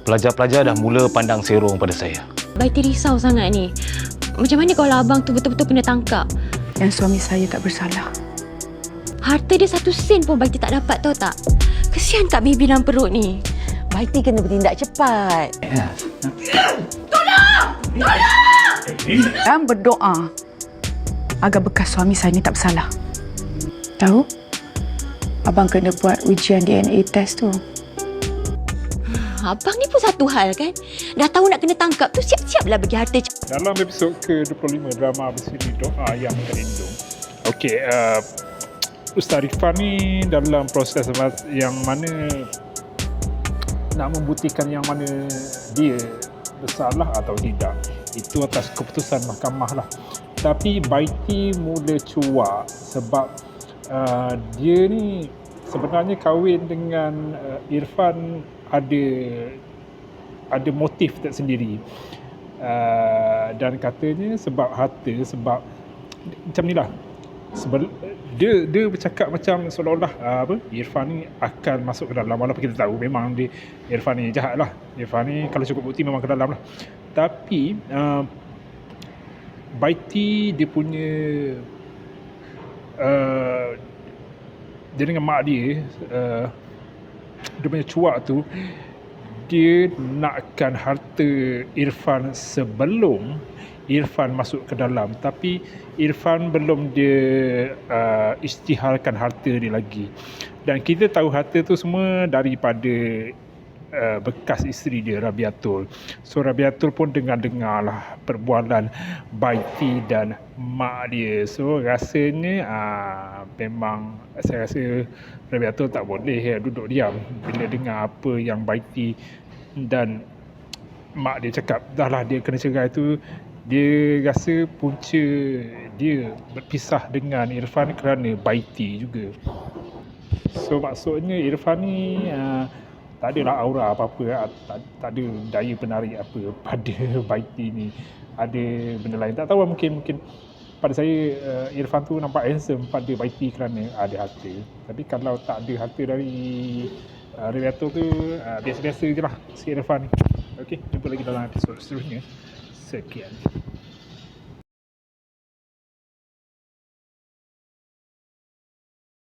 Pelajar-pelajar dah mula pandang serong pada saya. Baiti risau sangat ni. Macam mana kalau abang tu betul-betul kena tangkap? Yang suami saya tak bersalah. Harta dia 1 sen pun Baiti tak dapat, tahu tak? Kesian Kak Bibi dalam perut ni. Baiti kena bertindak cepat. Dan berdoa agar bekas suami saya ni tak bersalah. Tahu? Abang kena buat ujian DNA test tu. Abang ni pun satu hal kan? Dah tahu nak kena tangkap tu, siap-siaplah bagi harta. Dalam episod ke-25 drama bersiri Doa Yang Menggelindung. Okey, Ustaz Irfan ni dalam proses yang mana nak membuktikan yang mana dia bersalah atau tidak. Itu atas keputusan mahkamah lah. Tapi Baiti mula cuak sebab dia ni sebenarnya kahwin dengan Irfan ada motif tersendiri. Dan katanya sebab harta, sebab macam ni lah. Dia bercakap macam seolah-olah Irfan ni akan masuk ke dalam, walaupun kita tahu memang Irfan ni jahat lah. Irfan ni kalau cukup bukti memang ke dalam lah. Tapi Baiti dia punya dia dengan mak dia dia punya cuak tu, dia nakkan harta Irfan sebelum Irfan masuk ke dalam. Tapi Irfan belum dia isytiharkan harta dia lagi. Dan kita tahu harta tu semua daripada bekas isteri dia, Rabiatul. So Rabiatul pun dengar lah perbualan Baiti dan mak dia. So rasanya memang saya rasa Rabiatul tak boleh duduk diam bila dengar apa yang Baiti dan mak dia cakap. Dah lah dia kena cerai tu, dia rasa punca dia berpisah dengan Irfan kerana Baiti juga. So maksudnya Irfan ni tak adalah aura apa-apa, tak ada daya penarik apa pada Baiti ni. Ada benda lain, tak tahu, mungkin pada saya Irfan tu nampak handsome pada Baiti kerana ada harta. Tapi kalau tak ada harta dari Rabiatul tu, biasa-biasa je lah si Irfan ni. Okey, jumpa lagi dalam episod seterusnya. Sekian.